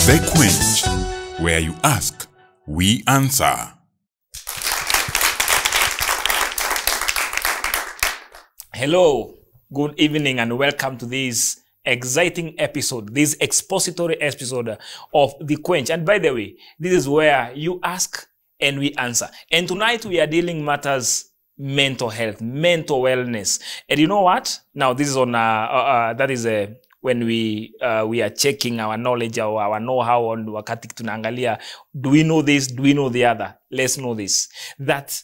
The Quench, where you ask, we answer. Hello, good evening, and welcome to this exciting episode, this expository episode of The Quench. And by the way, this is where you ask and we answer. And tonight we are dealing matters mental health, mental wellness. And you know what? Now this is on when we are checking our knowledge or our know-how on wakati tunaangalia, do we know this, do we know the other? Let's know this, that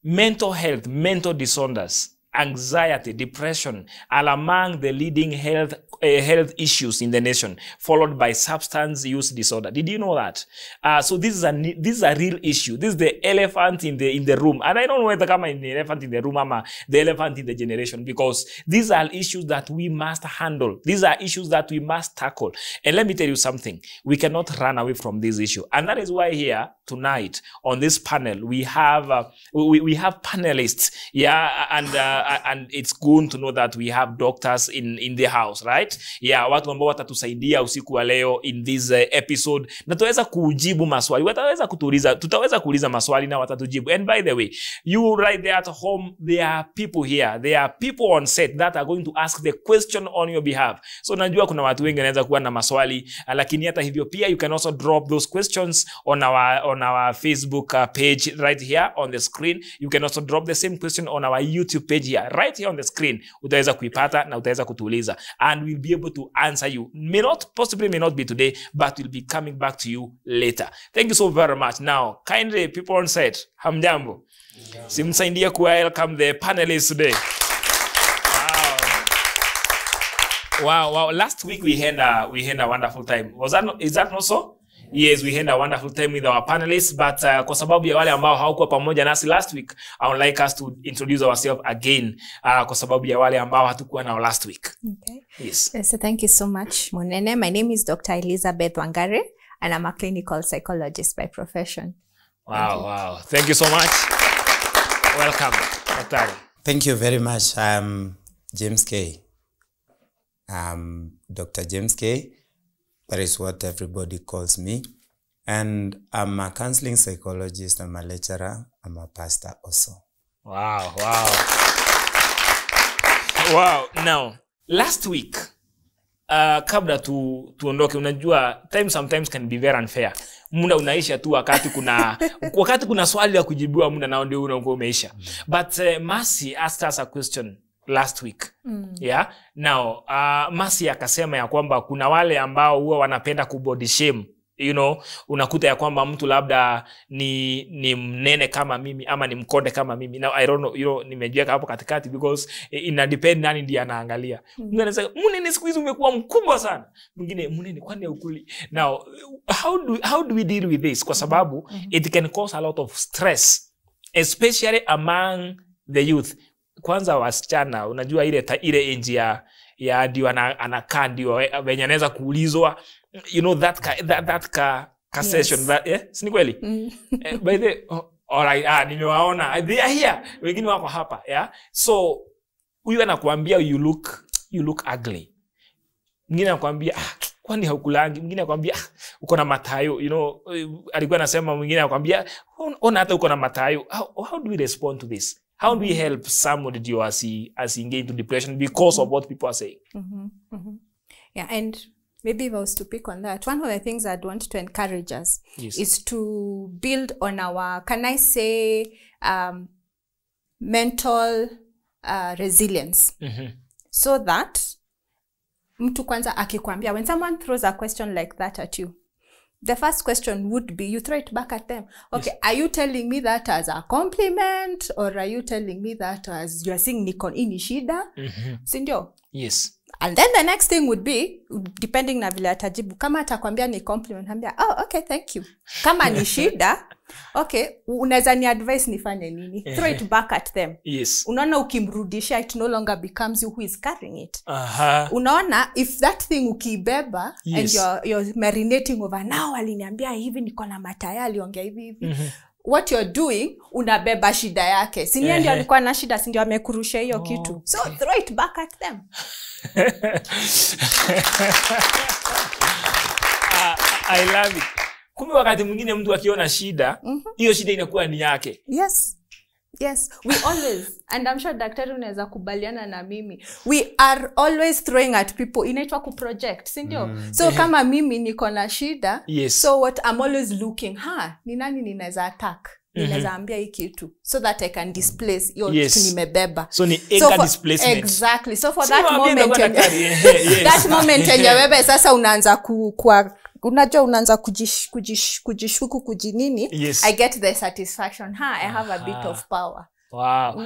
mental health, mental disorders, anxiety, depression are among the leading health issues in the nation, followed by substance use disorder. Did you know that? So this is a real issue. This is the elephant in the room, and I don't know whether come in the elephant in the room or the elephant in the generation, because these are issues that we must handle. These are issues that we must tackle. And let me tell you something: we cannot run away from this issue, and that is why here tonight on this panel we have panelists, and it's good to know that we have doctors in the house, right? Yeah, watu ambao watatusaidia usiku wa leo in this episode, na tutaweza kujibu maswali, wataweza kutuuliza, tutaweza kuuliza maswali na watatujibu. And by the way, you right there at home, there are people here, there are people on set that are going to ask the question on your behalf. So najua kuna watu wengi wanaweza kuwa na maswali, lakini hata hivyo pia you can also drop those questions on our Facebook page right here on the screen. You can also drop the same question on our YouTube page here, right here on the screen. Utaweza kuipata na utaweza kutuuliza, and we'll be able to answer you. May not be today, but we'll be coming back to you later. Thank you so very much. Now, kindly people on set, hamjambo. Simsaidia ku welcome the panelists today. Wow. Last week we had a wonderful time. Is that not so? Yes, we had a wonderful time with our panelists, but kwa sababu ya wale ambao hawakuwa pamoja nasi last week, I would like us to introduce ourselves again, kwa sababu ya wale ambao hatukuwa nao last week. Okay. Yes. So thank you so much, Monene. My name is Dr. Elizabeth Wangare, and I'm a clinical psychologist by profession. Wow. Thank you so much. Welcome, Dr. Thank you very much. I'm James K. Dr. James K. That is what everybody calls me. And I'm a counseling psychologist, I'm a lecturer, I'm a pastor also. Wow. Now, last week, kabla tuondoke, unajua time sometimes can be very unfair. Muda unaisha tu wakati kuna swali la kujibiwa, muda nao ndio unakuwa umeisha. But Mercy asked us a question last week. Yeah. Now, Mercy akasema ya kwamba kuna wale ambao huwa wanapenda kubody shame. You know, unakuta ya kwamba mtu labda ni mnene kama mimi ama ni mkonde kama mimi. Now I don't know, you know, nimejiweka hapo katikati because ina depend nani ndiye anaangalia. Mwingine anasema mnene siku hizi umekuwa mkubwa sana. Mwingine mnene kwani ukuli. Now, how do we deal with this? Kwa sababu it can cause a lot of stress, especially among the youth. Kwanza wasichana, unajua ile enzi ya ndio anakaa ndio wenye anaweza kuulizwa, you know, that session, yes. That, yeah? Si kweli? By the alright, nimewaona they are here, wengine wako hapa, yeah. So huyu anakuambia you look ugly, mwingine anakuambia kwani haukulangi, mwingine anakuambia uko na matayo, you know, alikuwa anasema mwingine anakuambia ona hata uko na matayo. How do we respond to this? How do we help somebody as he engage into depression because of what people are saying? Yeah, and maybe if I was to pick on that, one of the things I'd want to encourage us is to build on our, can I say, mental resilience. So that mtu kwanza akikwambia, when someone throws a question like that at you, the first question would be, you throw it back at them. Okay, yes. Are you telling me that as a compliment, or are you telling me that as you are saying niko ini shida? Sindio? Yes. And then the next thing would be, depending na vile atajibu, kama atakwambia ni compliment, hambia, oh, okay, thank you. Kama ni shida, okay, unaweza ni advice nifanye nini? Throw it back at them. Yes. Unaona ukimrudisha, it no longer becomes you who is carrying it. Unaona, if that thing ukibeba, yes, and you're marinating over, now aliniambia hivi niko na mataya, aliongea hivi. What you're doing, unabeba shida yake. Sinia ndio alikuwa na shida, si ndio amekurusha hiyo kitu. So throw it back at them. I love it. Kumbe wakati mwingine mtu akiona shida, hiyo shida inakuwa ni yake. Yes, we always, and I'm sure daktari unaweza kubaliana na mimi, we are always throwing at people. Inaitwa kuproject, si ndio? So kama mimi niko na shida, so what I'm always looking, ni nani ninaweza attack? Ninaweza ambia hii kitu so that I can displace hiyo kitu nimebeba. So ni anger displacement. Exactly. So for that moment that moment yenye wewe sasa unaanza unajua unaanza kujishuku kujinini, I get the satisfaction, I have a bit of power. Wow.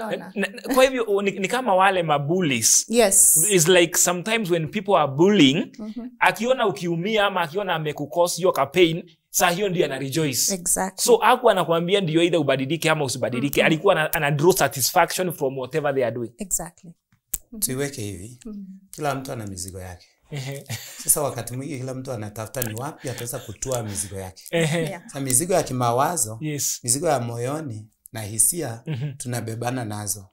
Kwa hivyo ni kama wale mabullies. It's like sometimes when people are bullying, akiona ukiumia ama akiona amekucause your pain, saa hiyo ndio ana rejoice. Exactly. So hakuwa anakuambia ndio either ubadilike ama usibadilike. Alikuwa ana draw satisfaction from whatever they are doing. Exactly. Tuiweke hivi. Kila mtu ana mizigo yake. Sasa wakati mwingi kila mtu anatafuta ni wapi ataweza kutua mizigo yake. Sasa mizigo ya kimawazo, mizigo ya moyoni na hisia tunabebana nazo.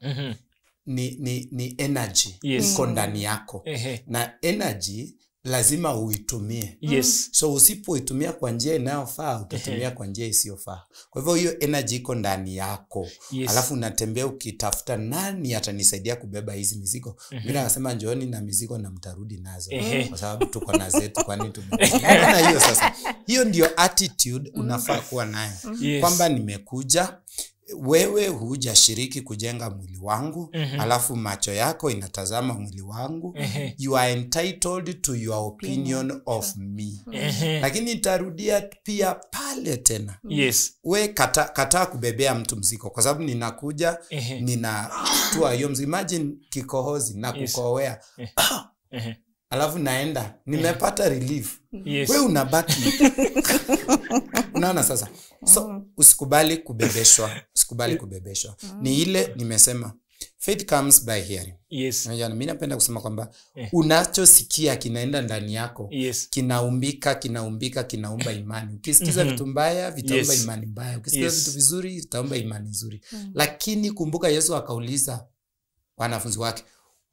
Ni energy iko ndani yako. Na energy lazima uitumie. So usipoitumia kwa njia inayofaa, utatumia kwa njia isiyofaa. Kwa hivyo hiyo energy iko ndani yako. Alafu unatembea ukitafuta nani atanisaidia kubeba hizi mizigo. Mimi nasema njooni na mizigo na mtarudi nazo. Kwa sababu tuko na zetu, kwani tumebeba. Na hiyo sasa, hiyo ndio attitude unafaa kuwa nayo. Kwamba nimekuja, wewe hujashiriki kujenga mwili wangu, alafu macho yako inatazama mwili wangu. You are entitled to your opinion of me. Lakini nitarudia pia pale tena. We kata kubebea mtu mzigo, kwa sababu ninakuja, ninatua hiyo mzigo. Imagine kikohozi na kukohoea. Alafu naenda, nimepata relief. We unabaki. Unaona sasa? So usikubali kubebeshwa. Ni ile nimesema, faith comes by hearing. Mimi napenda kusema kwamba unachosikia kinaenda ndani yako, kinaumba imani. Ukisikiza vitu mbaya, vitaumba imani mbaya. Ukisikiza vitu vizuri, vitaumba imani nzuri. Lakini kumbuka Yesu akauliza wanafunzi wake,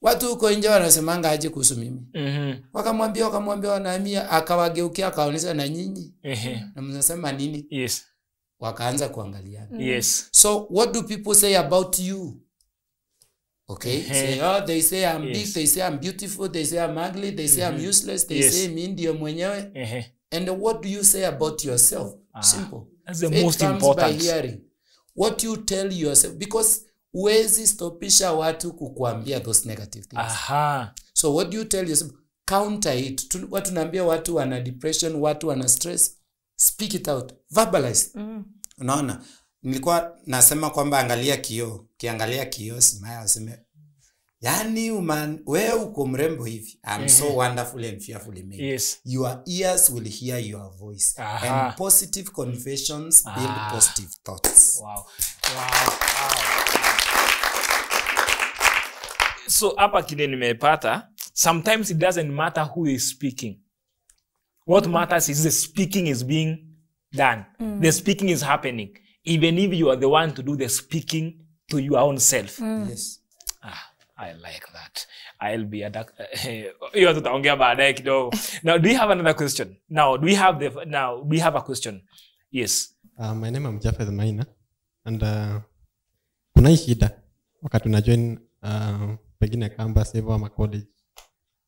watu huko nje wanasemanga aje kuhusu mimi? Wakamwambia wanahamia, akawageukia akaonyesha na nyinyi. Na mnasema nini? Wakaanza kuangaliana. So what do people say about you? Okay, they say I'm big, they say I'm beautiful, they say I'm ugly, they say I'm useless, they say mimi ndio mwenyewe. And what do you say about yourself? Simple. That's the most important. By hearing what you tell yourself, because uwezi stopisha watu kukuambia those negative things. So what do you tell yourself? Counter it. Watu naambia watu wana depression, watu wana stress, speak it out, verbalize. Unaona, nilikuwa nasema kwamba angalia kioo, kiangalia kioo smile, useme yani wewe uko mrembo hivi. I'm so wonderful and fearfully made. Your ears will hear your voice. And positive confessions build positive thoughts. Wow. So hapa kile nimepata, sometimes it doesn't matter who is speaking. What matters is the speaking is being done. The speaking is happening. Even if you are the one to do the speaking to your own self. I like that. I'll be a doctor. Now, do you have another question? Now, do we have a question? Yes. My name is Jafeth Maina. And kuna shida wakati unajoin pengine campus hivyo ama college.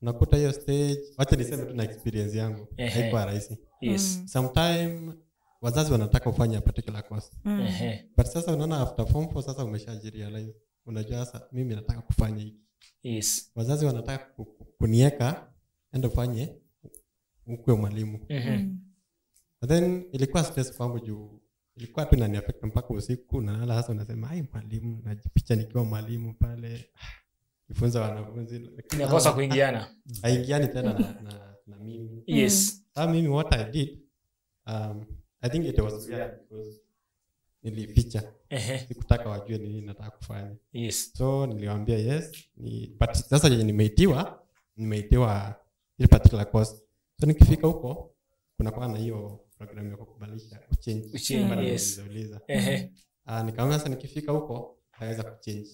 Unakuta hiyo stage, wacha niseme tu na experience yangu. Haikuwa rahisi. Sometime wazazi wanataka ufanye a particular course. But sasa unaona after form 4 sasa umeshajirealize. Unajua sasa mimi nataka kufanya hiki. Wazazi wanataka kunieka enda ufanye ukwe mwalimu. But then ilikuwa stress kwangu juu ilikuwa tu inani affect mpaka usiku na nalala sasa unasema ai mwalimu, najipicha nikiwa mwalimu pale. Nifunza wanafunzi. Inakosa kuingiana. Haingiani tena na mimi. Mimi what I did, I think it was weird because nilificha. Sikutaka wajue nini nataka kufanya. So niliwaambia but sasa nimeitiwa ile particular course. So nikifika huko kuna kwa na hiyo program ya kukubalisha kuchange. Nikaona sasa nikifika huko naweza kuchange.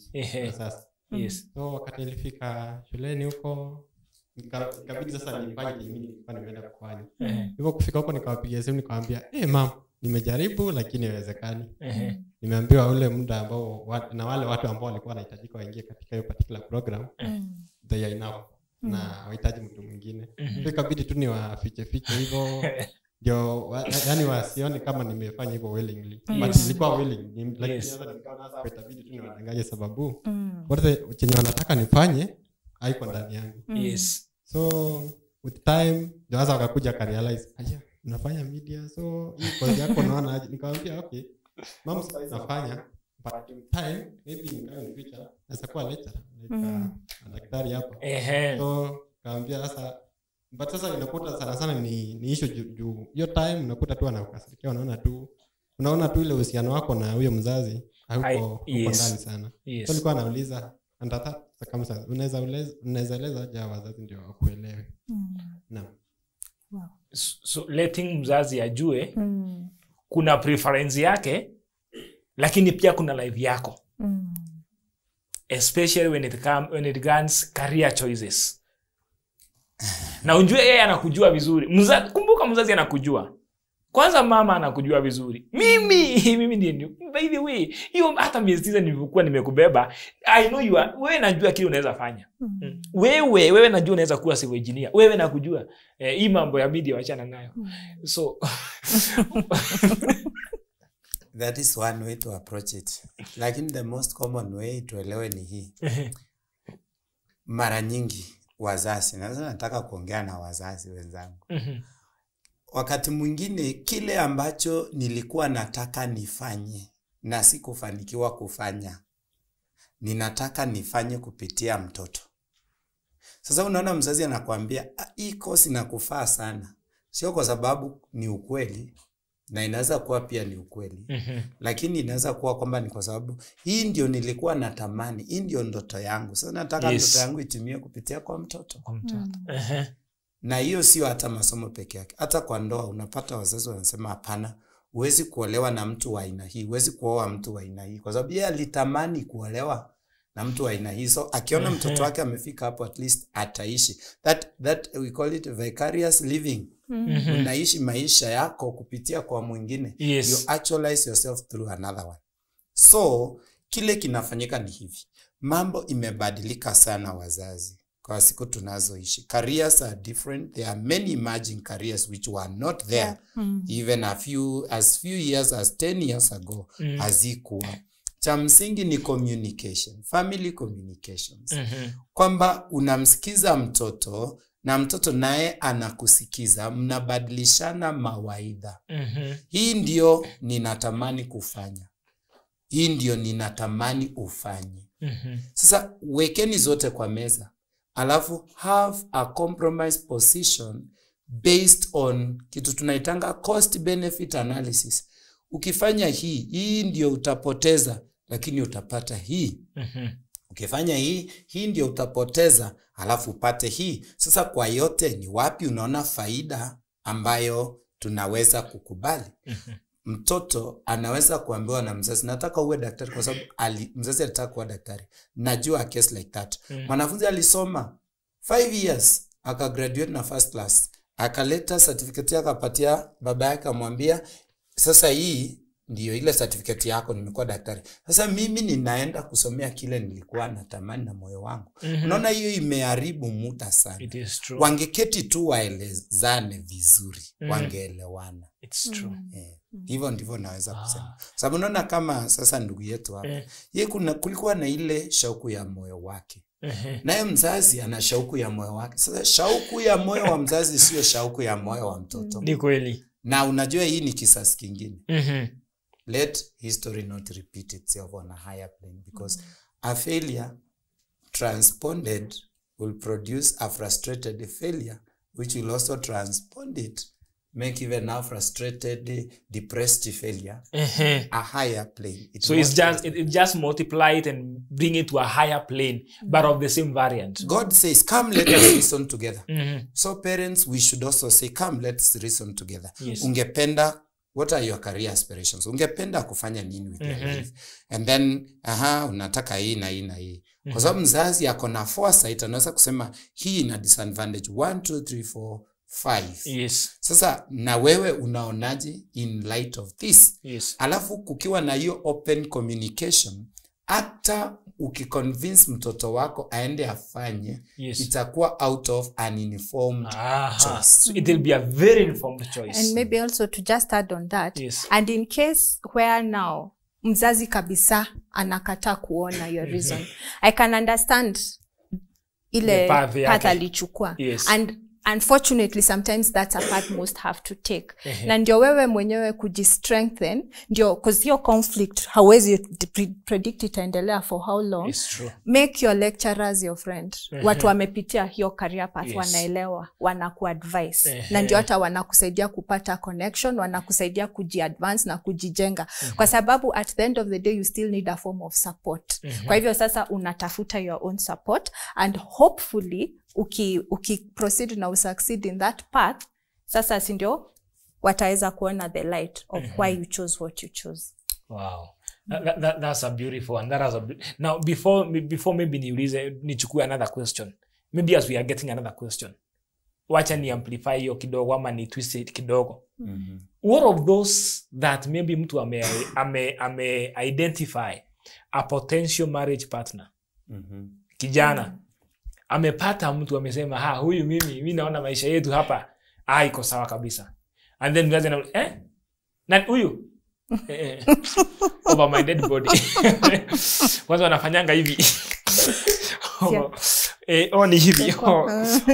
Sasa so wakati nilifika shuleni huko Ikabidi sasa nifanye mimi nilikuwa nimeenda kufanya. Hivyo kufika huko nikawapigia simu nikamwambia, "Mama, nimejaribu lakini haiwezekani." Nimeambiwa ule muda ambao na wale watu ambao walikuwa wanahitajika waingie katika hiyo particular program, they are enough. Na wahitaji mtu mwingine. Ikabidi tu niwafiche hivyo. Ndio yani wasione kama nimefanya hivyo willingly. But nilikuwa willing. Lakini sasa nikaona sasa itabidi tu niwadanganye sababu wote chenye wanataka nifanye haiko ndani yangu. So with time ndio sasa wakakuja realize, "Aya, unafanya media so hii kazi yako naona aje." Nikamwambia, "Okay, mama sasa nafanya but in time maybe in the future naweza kuwa lecturer like daktari hapa." So kaambia sasa but sasa inakuta sana ni issue juu hiyo time unakuta tu anakasirikia, unaona tu ile uhusiano wako na huyo mzazi hauko ndani sana. So nilikuwa nauliza andata kama sasa unaweza eleza aje wazazi ndio wakuelewe. Naam. Wow. So letting mzazi ajue kuna preference yake lakini pia kuna life yako. Especially when it comes career choices. Na unjue yeye anakujua vizuri. Kumbuka mzazi anakujua. Kwanza mama anakujua vizuri. Mimi ndiye. By the way, hiyo hata miezi 9 nilikuwa nimekubeba. I know you are. Wewe najua kile unaweza fanya. Wewe najua unaweza kuwa civil engineer. Wewe nakujua. Hii mambo ya media waachana nayo. So that is one way to approach it. Lakini the most common way tuelewe ni hii. Mara nyingi wazazi, nataka kuongea na wazazi wenzangu. Wakati mwingine kile ambacho nilikuwa nataka nifanye na sikufanikiwa kufanya, ninataka nifanye kupitia mtoto. Sasa unaona mzazi anakuambia, "Hii kosi inakufaa sana." Sio kwa sababu ni ukweli, na inaweza kuwa pia ni ukweli. Lakini inaweza kuwa kwamba ni kwa sababu hii ndio nilikuwa natamani, hii ndio ndoto yangu. Sasa nataka ndoto yangu itimie kupitia kwa mtoto. Na hiyo sio hata masomo peke yake. Hata kwa ndoa unapata wazazi wanasema, "Hapana, huwezi kuolewa na mtu wa aina hii, huwezi kuoa mtu wa aina hii." Kwa sababu yeye alitamani kuolewa na mtu wa aina hii. So akiona mtoto wake amefika hapo, at least ataishi. That we call it vicarious living. Unaishi maisha yako kupitia kwa mwingine. You actualize yourself through another one. So kile kinafanyika ni hivi. Mambo imebadilika sana wazazi kwa siku tunazoishi. Careers are different. There are many emerging careers which were not there even as few years as 10 years ago hazikuwa. Cha msingi ni communication, family communications. Kwamba unamsikiza mtoto na mtoto naye anakusikiza, mnabadilishana mawaidha. Hii ndio ninatamani kufanya. Hii ndio ninatamani ufanye. Sasa wekeni zote kwa meza. Alafu have a compromise position based on kitu tunaitanga cost benefit analysis. Ukifanya hii ndio utapoteza, lakini utapata hii. Ukifanya hii ndio utapoteza, alafu upate hii. Sasa kwa yote ni wapi unaona faida ambayo tunaweza kukubali? Mtoto anaweza kuambiwa na mzazi, "Nataka uwe daktari," kwa sababu mzazi alitaka kuwa daktari. Najua a case like that. Mwanafunzi alisoma 5 years, akagraduate na first class. Akaleta certificate yake akapatia baba yake, amwambia, "Sasa hii ndio ile certificate yako, nimekuwa daktari. Sasa mimi ninaenda kusomea kile nilikuwa natamani na moyo wangu." Unaona hiyo imeharibu muda sana. It is true. Wangeketi tu waelezane vizuri, wangeelewana. It's true. Hivyo ndivyo naweza kusema. Sababu unaona kama sasa ndugu yetu hapa, yeye kulikuwa na ile shauku ya moyo wake. Naye mzazi ana shauku ya moyo wake. Sasa shauku ya moyo wa mzazi sio shauku ya moyo wa mtoto. Ni kweli. Na unajua hii ni kisasi kingine. Let history not repeat itself on a higher plane, because a failure transponded will produce a frustrated failure, which will also transpond it, make even now frustrated, depressed failure a higher plane. So it just multiply it and bring it to a higher plane, but of the same variant. God says, "Come, let us reason together." So parents, we should also say, "Come, let's reason together." Ungependa, what are your career aspirations? Ungependa kufanya nini with your life? And then, unataka hii na hii na hii. Kwa sababu mzazi yako na foresight anaweza kusema hii ina disadvantage 1 2 3 4 5. Yes. Sasa na wewe unaonaje in light of this? Yes. Alafu kukiwa na hiyo open communication, hata ukiconvince mtoto wako aende afanye, yes, itakuwa out of an informed choice. So it will be a very informed choice. And maybe also to just add on that, yes, and in case where now mzazi kabisa anakataa kuona your reason, I can understand ile path alichukua. Yes. And unfortunately sometimes that's a path most have to take. Na ndio wewe mwenyewe kujistrengthen, ndio cause your conflict hawezi predict itaendelea for how long. It's true. Make your lecturers your friend. Watu wamepitia hiyo career path, wanaelewa, wanakuadvise. Na ndio hata wanakusaidia kupata connection, wanakusaidia kujiadvance na kujijenga. Kwa sababu at the end of the day you still need a form of support. Kwa hivyo sasa unatafuta your own support, and hopefully uki proceed na succeed in that path, sasa si ndio wataweza kuona the light of why you chose what you chose. Wow. That's a beautiful one. Now before maybe nichukue another question. Maybe as we are getting another question, wacha ni amplify hiyo kidogo ama ni twist it kidogo. What of those that maybe mtu ame identify a potential marriage partner? Kijana amepata mtu amesema huyu mimi naona maisha yetu hapa iko sawa kabisa, and then mzazi na huyu over my dead body kwanza wanafanyanga hivi ni hivi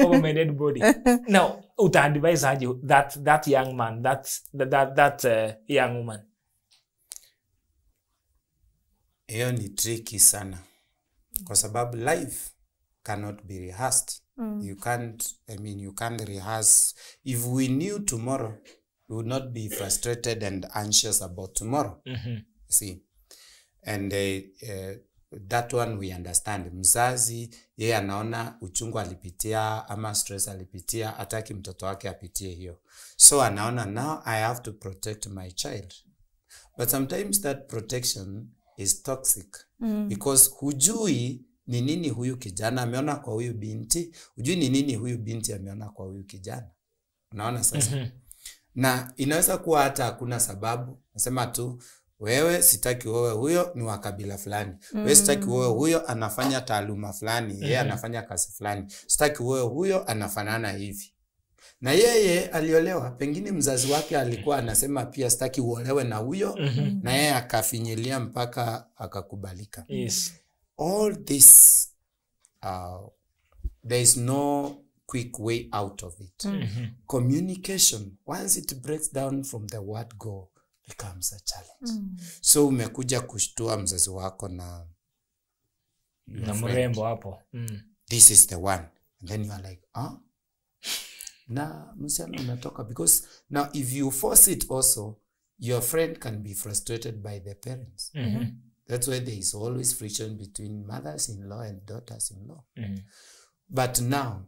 over my dead body. Now utaadvise aje that young man, that young woman? Hiyo ni tricky sana, kwa sababu life cannot be rehearsed. You can't rehearse. If we knew tomorrow, we would not be frustrated and anxious about tomorrow. See, and that one we understand. Mzazi yeye anaona uchungu alipitia ama stress alipitia, hataki mtoto wake apitie hiyo, so anaona now I have to protect my child. But sometimes that protection is toxic, because hujui ni nini huyu kijana ameona kwa huyu binti, hujui ni nini huyu binti ameona kwa huyu kijana. Unaona sasa? Na inaweza kuwa hata hakuna sababu, nasema tu wewe sitaki wewe huyo ni wa kabila fulani, wewe sitaki wewe huyo anafanya taaluma fulani, yeye anafanya kazi fulani, sitaki wewe huyo anafanana hivi. Na yeye aliolewa, pengine mzazi wake alikuwa anasema pia sitaki uolewe na huyo, na yeye akafinyilia mpaka akakubalika. Yes. All this, there is no quick way out of it. Communication, once it breaks down from the word go, becomes a challenge. So umekuja kushtua mzazi wako na mrembo hapo. This is the one. And then you are like, na msichana umetoka, because now if you force it also, your friend can be frustrated by the parents. That's why there is always friction between mothers-in-law and daughters-in-law. But now,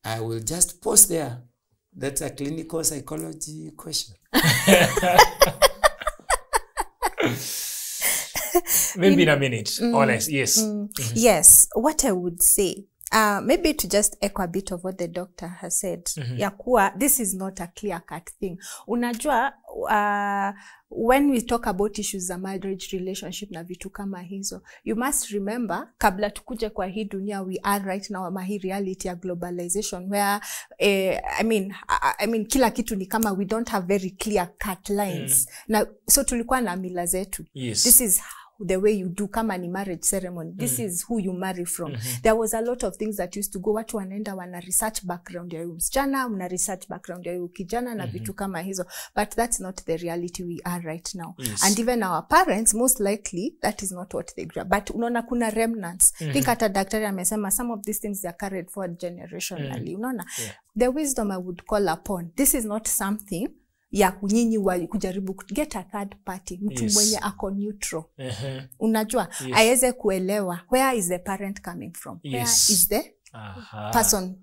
I will just pause there. That's a clinical psychology question. Maybe in a minute, honest, yes. Yes, what I would say, maybe to just echo a bit of what the doctor has said, ya kuwa, this is not a clear-cut thing. Unajua, when we talk about issues za marriage relationship na vitu kama hizo, you must remember, kabla tukuje kwa hii dunia, we are right now ama hii reality ya globalization, where, I mean, kila kitu ni kama we don't have very clear-cut lines. Na, so tulikuwa na mila zetu. Yes. This is the way you do kama ni marriage ceremony. This is who you marry from. There was a lot of things that used to go, watu wanaenda wana research background ya huyu msichana, una research background ya huyu kijana na vitu kama hizo. But that's not the reality we are right now. Yes. And even our parents, most likely, that is not what they grew up. But unaona kuna remnants. Think hata daktari amesema, some of these things are carried forward generationally. Unaona? The wisdom I would call upon, this is not something ya kunyinyi kujaribu get a third party, mtu mwenye ako neutral. Unajua, aweze kuelewa where is the parent coming from, where is the person,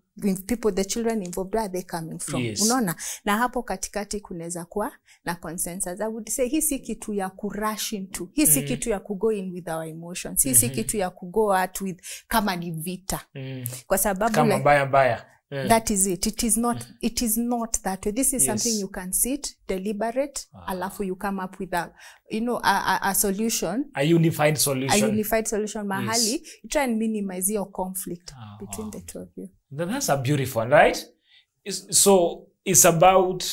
people, the children involved, where are they coming from? Yes. Unaona? Na hapo katikati kunaweza kuwa na consensus. I would say hii si kitu ya kurush into. Hii si kitu ya kugo in with our emotions. Hii si kitu ya kugo out with kama ni vita. Kwa sababu kama mbaya. That is it. It is not that way. This is something you can sit, deliberate, alafu you come up with a solution. A unified solution. Mahali, you try and minimize your conflict between the two of you. That's a beautiful one, right? So it's about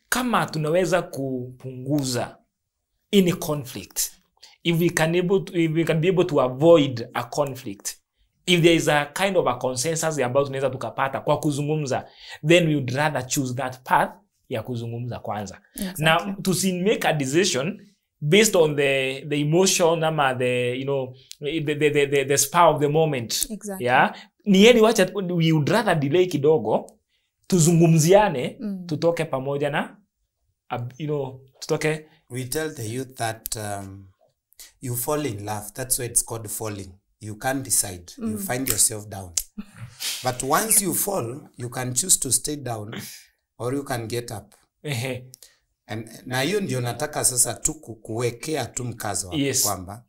kama tunaweza kupunguza any conflict. If we can be able to avoid a conflict. If there is a kind of a consensus ambayo tunaweza tukapata kwa kuzungumza, then we would rather choose that path ya kuzungumza kwanza. Exactly. Now, to make a decision based on the emotion ama the spur of the moment. Exactly. Yeah? Ni heri wacha we would rather delay kidogo, tuzungumziane, tutoke pamoja na tutoke. We tell the youth that you fall in love. That's why it's called falling. You can't decide. You find yourself down. But once you fall, you can choose to stay down or you can get up. And na hiyo ndio nataka sasa tu kuwekea tu mkazo hapo kwamba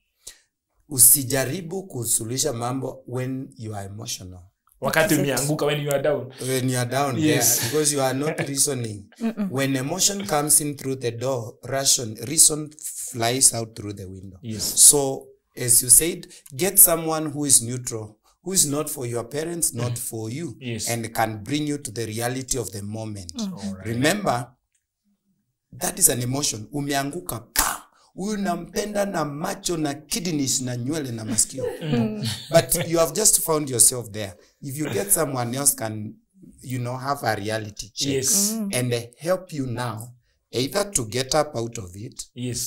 usijaribu kusuluhisha mambo when you are emotional. Wakati umeanguka, when you are down. When you are down, yes. Because you are not reasoning. When emotion comes in through the door, reason flies out through the window. Yes. So, as you said, get someone who is neutral, who is not for your parents, not for you, and can bring you to the reality of the moment. Right. Remember, that is an emotion. Umeanguka, huyu nampenda na macho na kidneys na nywele na masikio. But you have just found yourself there. If you get someone else can, have a reality check and help you now, either to get up out of it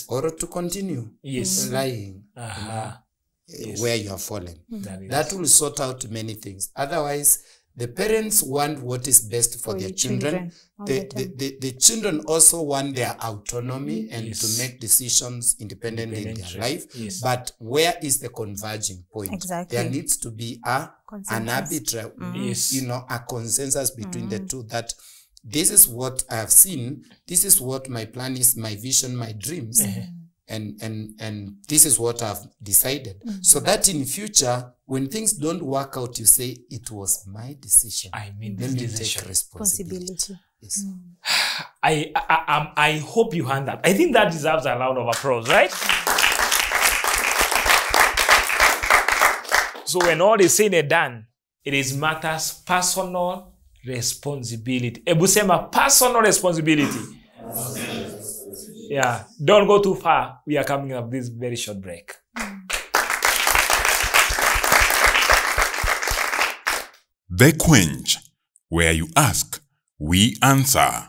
or to continue lying where you are fallen. That will sort out many things. Otherwise, the parents want what is best for their children. The children also want their autonomy and to make decisions independently in their life. But where is the converging point? Exactly. There needs to be an arbitrary, a consensus between the two, that this is what I have seen, this is what my plan is, my vision, my dreams, and this is what I've decided. So that in future, when things don't work out, you say, it was my decision. I mean, let me decision. take responsibility. Yes. I hope you heard that. I think that deserves a round of applause, right? So when all is said and done, it is matters personal responsibility. Ebu sema personal responsibility. Yeah, don't go too far. We are coming up this very short break. The Quench, where you ask, we answer.